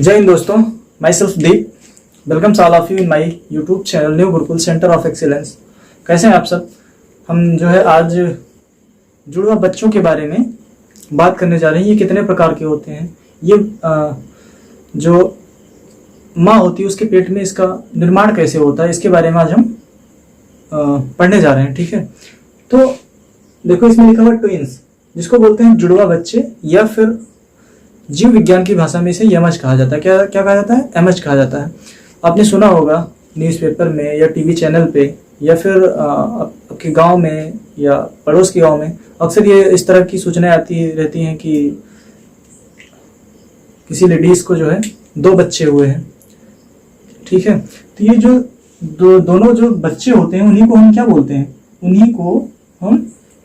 जय हिंद दोस्तों, my self Deep. Welcome all of you in my YouTube channel new Gurukul centre of excellence. कैसे हैं आप सब? हम जो है आज जुड़वा बच्चों के बारे में बात करने जा रहे हैं। ये कितने प्रकार के होते हैं, ये जो माँ होती है उसके पेट में इसका निर्माण कैसे होता है, इसके बारे में आज हम पढ़ने जा रहे हैं। ठीक है, तो देखो इसमें लिखा हुआ ट्विंस, जिसको बोलते हैं जुड़वा बच्चे, या फिर जीव विज्ञान की भाषा में इसे यमज कहा जाता है। क्या क्या कहा जाता है? एमज कहा जाता है। आपने सुना होगा न्यूज़पेपर में या टीवी चैनल पे या फिर आपके गांव में या पड़ोस के गांव में अक्सर ये इस तरह की सूचनाएं आती रहती हैं कि किसी लेडीज को जो है 2 बच्चे हुए हैं। ठीक है, तो ये जो दोनों जो बच्चे होते हैं उन्हीं को हम क्या बोलते हैं? उन्हीं को हम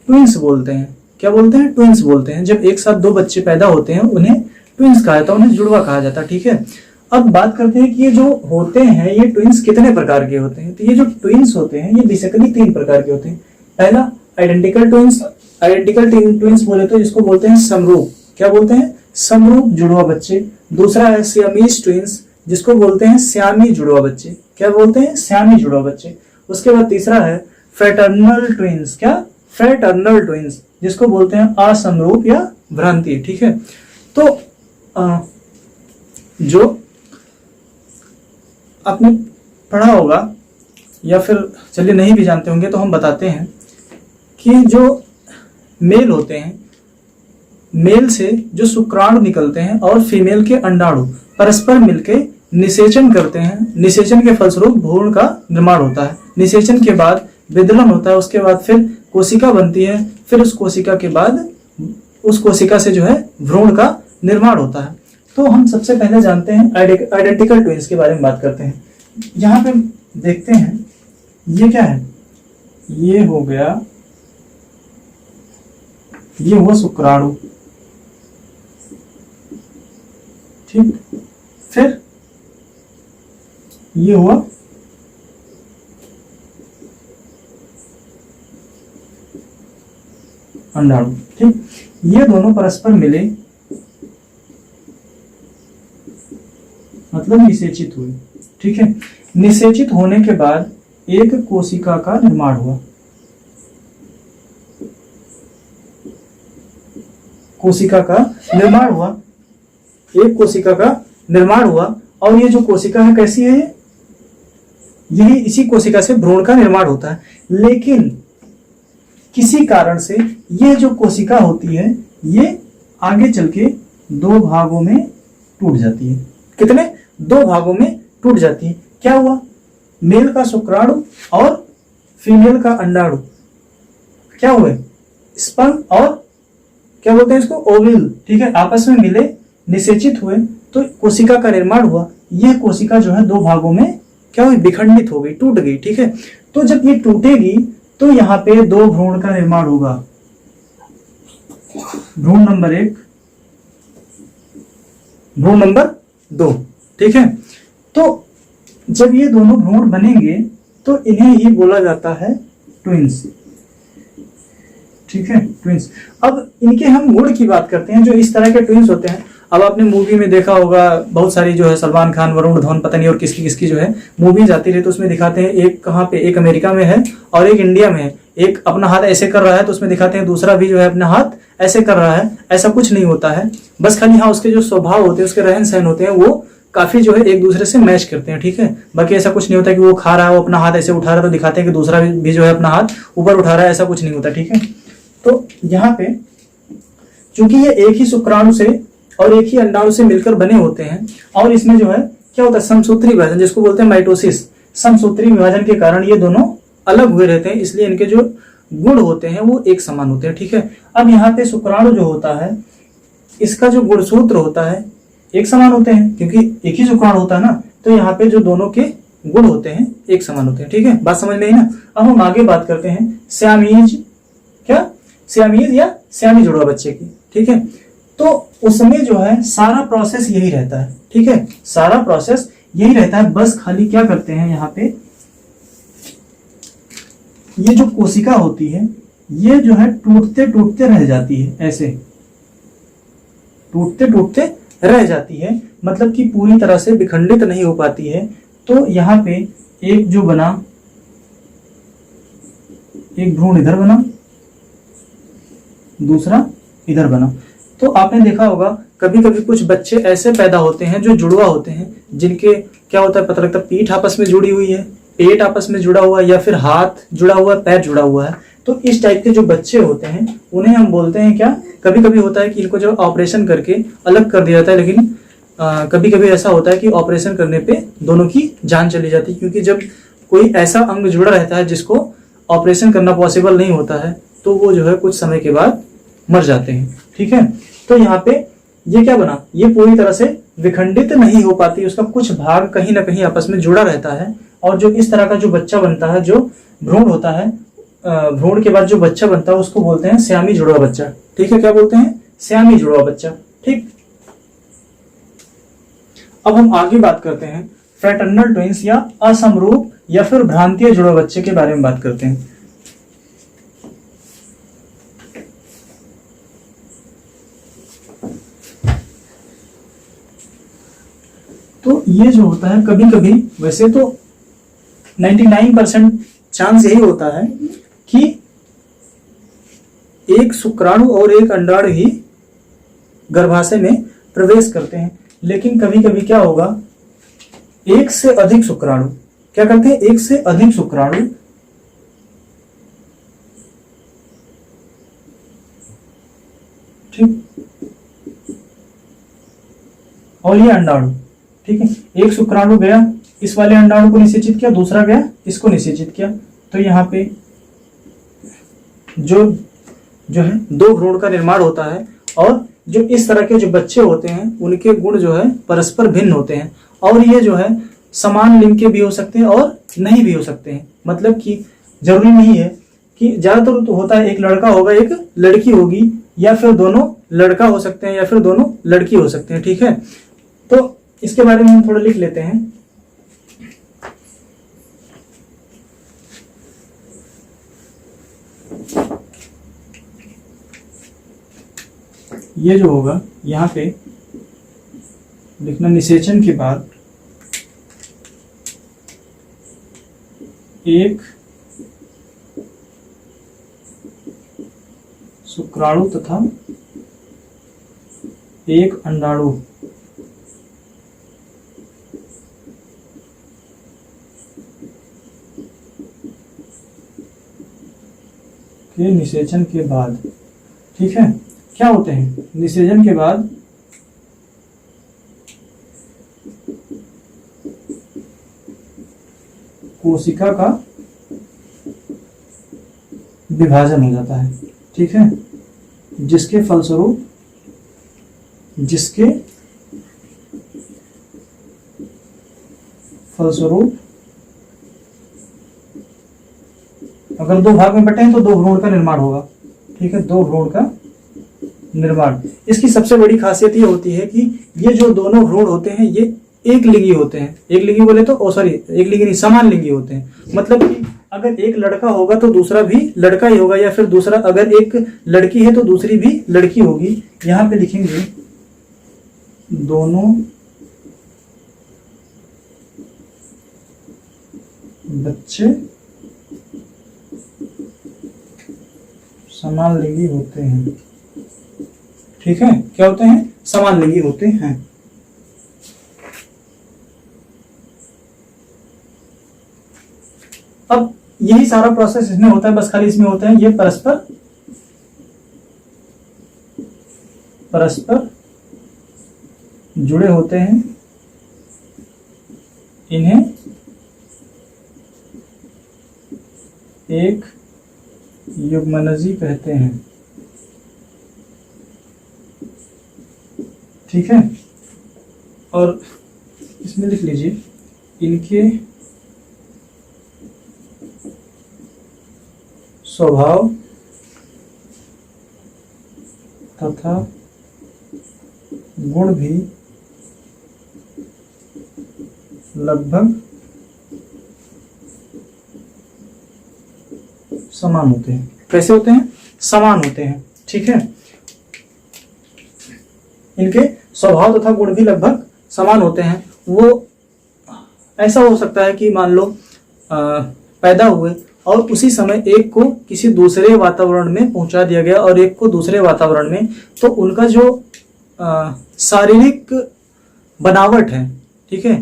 ट्विंस बोलते हैं। क्या बोलते हैं? ट्विंस बोलते हैं। जब एक साथ 2 बच्चे पैदा होते हैं उन्हें ट्विंस कहा जाता है, उन्हें जुड़वा कहा जाता है। ठीक है, अब बात करते हैं कि ये जो होते हैं ये ट्विंस कितने प्रकार के होते हैं। तो ये जो ट्विंस होते हैं ये बेसिकली 3 प्रकार के होते हैं। पहला आइडेंटिकल ट्विंस। आइडेंटिकल ट्विंस बोले तो जिसको बोलते हैं समरूप। क्या बोलते हैं? समरूप जुड़वा बच्चे। दूसरा है सियामीज ट्विंस, जिसको बोलते हैं स्यामी जुड़वा बच्चे। क्या बोलते हैं? स्यामी जुड़वा बच्चे। उसके बाद तीसरा है फ्रेटर्नल ट्विंस। क्या? फ्रेटर्नल ट्विंस, जिसको बोलते हैं असमरूप या भ्रांति। ठीक है, तो जो आपने पढ़ा होगा या फिर चलिए नहीं भी जानते होंगे तो हम बताते हैं कि जो मेल होते हैं, मेल से जो शुक्राणु निकलते हैं और फीमेल के अंडाणु परस्पर मिलके निषेचन करते हैं। निषेचन के फलस्वरूप भ्रूण का निर्माण होता है। निषेचन के बाद विदलन होता है, उसके बाद फिर कोशिका बनती है, फिर उस कोशिका के बाद उस कोशिका से जो है भ्रूण का निर्माण होता है। तो हम सबसे पहले जानते हैं आइडेंटिकल ट्विंस के बारे में बात करते हैं। यहाँ पे देखते हैं ये क्या है? ये हो गया, ये हुआ शुक्राणु। ठीक, फिर ये हुआ अंडाणु। ठीक, ये दोनों परस्पर मिले मतलब निषेचित हुए। ठीक है, निषेचित होने के बाद एक कोशिका का निर्माण हुआ। कोशिका का निर्माण हुआ, एक कोशिका का निर्माण हुआ। और ये जो कोशिका है कैसी है? यही इसी कोशिका से भ्रूण का निर्माण होता है। लेकिन किसी कारण से ये जो कोशिका होती है ये आगे चल के 2 भागों में टूट जाती है। कितने? 2 भागों में टूट जाती है। क्या हुआ? मेल का शुक्राणु और फीमेल का अंडाणु क्या हुए? स्पर्म और क्या बोलते हैं इसको? ओविल। ठीक है, आपस में मिले, निषेचित हुए तो कोशिका का निर्माण हुआ। यह कोशिका जो है 2 भागों में क्या हुई? विखंडित हो गई, टूट गई। ठीक है, तो जब ये टूटेगी तो यहाँ पे 2 भ्रूण का निर्माण होगा। भ्रूण नंबर 1, भ्रूण नंबर 2। ठीक है, तो जब ये दोनों भ्रूण बनेंगे तो इन्हें ही बोला जाता है ट्विंस। ठीक है, ट्विंस। अब इनके हम गुण की बात करते हैं जो इस तरह के ट्विंस होते हैं। अब आपने मूवी में देखा होगा बहुत सारी जो है सलमान खान, वरुण धवन, पता नहीं और किसकी किसकी जो है मूवीज आती रही तो उसमें दिखाते हैं एक कहाँ पे, एक अमेरिका में है और एक इंडिया में है। एक अपना हाथ ऐसे कर रहा है तो उसमें दिखाते हैं दूसरा भी जो है अपना हाथ ऐसे कर रहा है। ऐसा कुछ नहीं होता है, बस खाली हाँ उसके जो स्वभाव होते हैं, उसके रहन सहन होते हैं वो काफी जो है एक दूसरे से मैच करते हैं। ठीक है, बाकी ऐसा कुछ नहीं होता कि वो खा रहा है वो अपना हाथ ऐसे उठा रहा है तो दिखाते हैं कि दूसरा भी जो है अपना हाथ ऊपर उठा रहा है, ऐसा कुछ नहीं होता। ठीक है, तो यहाँ पे चूंकि ये एक ही शुक्राणु से और एक ही अंडाणु से मिलकर बने होते हैं और इसमें जो है क्या होता है? समसूत्री विभाजन, जिसको बोलते हैं माइटोसिस। समसूत्री विभाजन के कारण ये दोनों अलग हुए रहते हैं, इसलिए इनके जो गुण होते हैं वो एक समान होते हैं। ठीक है, अब यहाँ पे शुक्राणु जो होता है इसका जो गुणसूत्र होता है एक समान होते हैं, क्योंकि एक ही शुक्राणु होता है ना, तो यहाँ पे जो दोनों के गुण होते हैं एक समान होते हैं। ठीक है, बात समझ में आई ना? अब हम आगे बात करते हैं स्यामीज, क्या? स्यामीज या स्यामी जुड़वा बच्चे की। ठीक है, तो उसमें जो है सारा प्रोसेस यही रहता है। ठीक है, सारा प्रोसेस यही रहता है, बस खाली क्या करते हैं यहाँ पे ये जो कोशिका होती है ये जो है टूटते टूटते रह जाती है, ऐसे टूटते टूटते रह जाती है। मतलब कि पूरी तरह से विखंडित नहीं हो पाती है। तो यहाँ पे एक जो बना, एक भ्रूण इधर बना, दूसरा इधर बना। तो आपने देखा होगा कभी कभी कुछ बच्चे ऐसे पैदा होते हैं जो जुड़वा होते हैं, जिनके क्या होता है पता लगता है पीठ आपस में जुड़ी हुई है, पेट आपस में जुड़ा हुआ है, या फिर हाथ जुड़ा हुआ है, पैर जुड़ा हुआ है। तो इस टाइप के जो बच्चे होते हैं उन्हें हम बोलते हैं क्या, कभी कभी होता है कि इनको जो ऑपरेशन करके अलग कर दिया जाता है, लेकिन कभी कभी ऐसा होता है कि ऑपरेशन करने पे दोनों की जान चली जाती है, क्योंकि जब कोई ऐसा अंग जुड़ा रहता है जिसको ऑपरेशन करना पॉसिबल नहीं होता है तो वो जो है कुछ समय के बाद मर जाते हैं। ठीक है, तो यहाँ पे ये क्या बना, ये पूरी तरह से विखंडित नहीं हो पाती, उसका कुछ भाग कहीं ना कहीं आपस में जुड़ा रहता है। और जो इस तरह का जो बच्चा बनता है, जो भ्रूण होता है, भ्रूण के बाद जो बच्चा बनता है उसको बोलते हैं श्यामी जुड़वा बच्चा। ठीक है, क्या बोलते हैं, श्यामी जुड़वा बच्चा। ठीक, अब हम आगे बात करते हैं फ्रैटर्नल ट्विंस या असमरूप या फिर भ्रांतीय जुड़वा बच्चे के बारे में बात करते हैं। तो ये जो होता है कभी कभी, वैसे तो 99% चांस यही होता है कि एक शुक्राणु और एक अंडाणु ही गर्भाशय में प्रवेश करते हैं, लेकिन कभी कभी क्या होगा, एक से अधिक शुक्राणु क्या करते हैं, एक से अधिक शुक्राणु ठीक, और ये अंडाणु। ठीक है, एक शुक्राणु गया, इस वाले अंडाणु को निषेचित किया, दूसरा गया इसको निषेचित किया। तो यहाँ पे जो है दो भ्रूण का निर्माण होता है, और जो इस तरह के जो बच्चे होते हैं उनके गुण जो है परस्पर भिन्न होते हैं, और ये जो है समान लिंग के भी हो सकते हैं और नहीं भी हो सकते हैं। मतलब कि जरूरी नहीं है कि, ज्यादातर तो होता है एक लड़का होगा एक लड़की होगी, या फिर दोनों लड़का हो सकते हैं या फिर दोनों लड़की हो सकते हैं। ठीक है, तो इसके बारे में हम थोड़ा लिख लेते हैं। ये जो होगा यहाँ पे लिखना, निषेचन के बाद एक शुक्राणु तथा एक अंडाणु के निषेचन के बाद, ठीक है, क्या होते हैं, निषेचन के बाद कोशिका का विभाजन हो जाता है। ठीक है, जिसके फलस्वरूप अगर दो भाग में बटे हैं तो दो भ्रूण का निर्माण होगा। ठीक है, दो भ्रूण का निर्माण। इसकी सबसे बड़ी खासियत ये होती है कि ये जो दोनों भ्रूण होते हैं ये एक लिंगी होते हैं। एक लिंगी बोले तो एक लिंगी नहीं, समान लिंगी होते हैं। मतलब कि अगर एक लड़का होगा तो दूसरा भी लड़का ही होगा, या फिर दूसरा अगर एक लड़की है तो दूसरी भी लड़की होगी। यहां पे लिखेंगे दोनों बच्चे समान लिंगी होते हैं। ठीक है, क्या होते हैं, समान लिंगी होते हैं। अब यही सारा प्रोसेस इसमें होता है, बस खाली इसमें होता है ये परस्पर जुड़े होते हैं। इन्हें एक युग्मनजी कहते हैं। ठीक है, और इसमें लिख लीजिए इनके स्वभाव तथा गुण भी लगभग समान होते हैं। कैसे होते हैं, समान होते हैं। ठीक है, इनके स्वभाव तथा गुण भी लगभग समान होते हैं वो ऐसा हो सकता है कि मान लो पैदा हुए और उसी समय एक को किसी दूसरे वातावरण में पहुंचा दिया गया और एक को दूसरे वातावरण में, तो उनका जो शारीरिक बनावट है, ठीक है,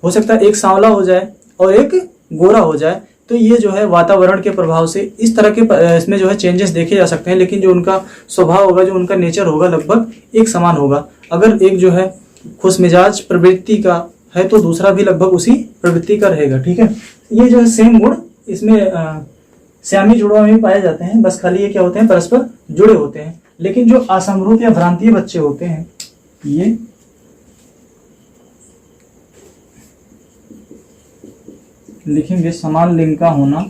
हो सकता है एक सांवला हो जाए और एक गोरा हो जाए, तो ये जो है वातावरण के प्रभाव से इस तरह के इसमें जो है चेंजेस देखे जा सकते हैं, लेकिन जो उनका स्वभाव होगा, जो उनका नेचर होगा, लगभग एक समान होगा। अगर एक जो है खुश मिजाज प्रवृत्ति का है तो दूसरा भी लगभग उसी प्रवृत्ति का रहेगा, ठीक है। ये जो है सेम गुण इसमें श्यामी जुड़वा में भी पाए जाते हैं, बस खाली ये क्या होते हैं, परस्पर जुड़े होते हैं। लेकिन जो असमरूप या भ्रांतीय बच्चे होते हैं, ये लिखेंगे समान लिंग का होना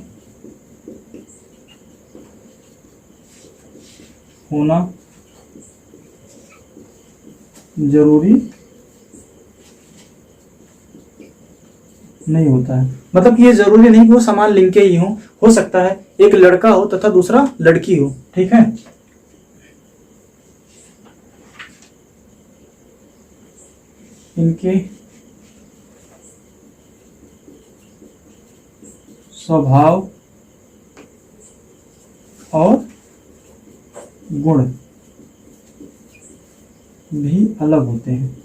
जरूरी नहीं होता है। मतलब ये जरूरी नहीं कि वो समान लिंग के ही हो सकता है एक लड़का हो तथा दूसरा लड़की हो, ठीक है। इनके स्वभाव और गुण भी अलग होते हैं,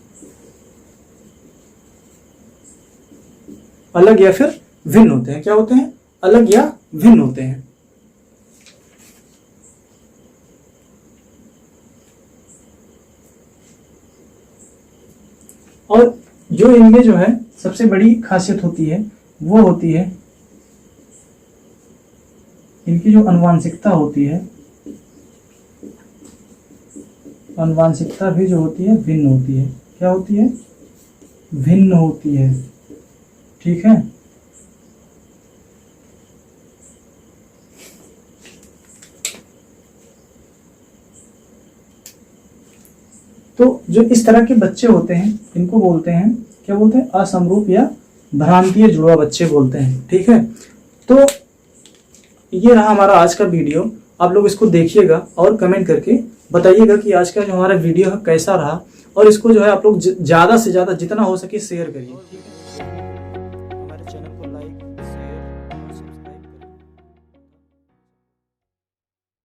अलग या फिर भिन्न होते हैं। क्या होते हैं? अलग या भिन्न होते हैं। और जो इनमें जो है सबसे बड़ी खासियत होती है वो होती है इनकी जो आनुवांशिकता होती है, आनुवांशिकता भी जो होती है भिन्न होती है। क्या होती है? भिन्न होती है, ठीक है। तो जो इस तरह के बच्चे होते हैं इनको बोलते हैं, क्या बोलते हैं? असमरूप या भ्रांतीय जुड़वा बच्चे बोलते हैं, ठीक है। तो ये रहा हमारा आज का वीडियो। आप लोग इसको देखिएगा और कमेंट करके बताइएगा कि आज का जो हमारा वीडियो है कैसा रहा, और इसको जो है आप लोग ज़्यादा से ज़्यादा जितना हो सके शेयर करिए, ठीक है।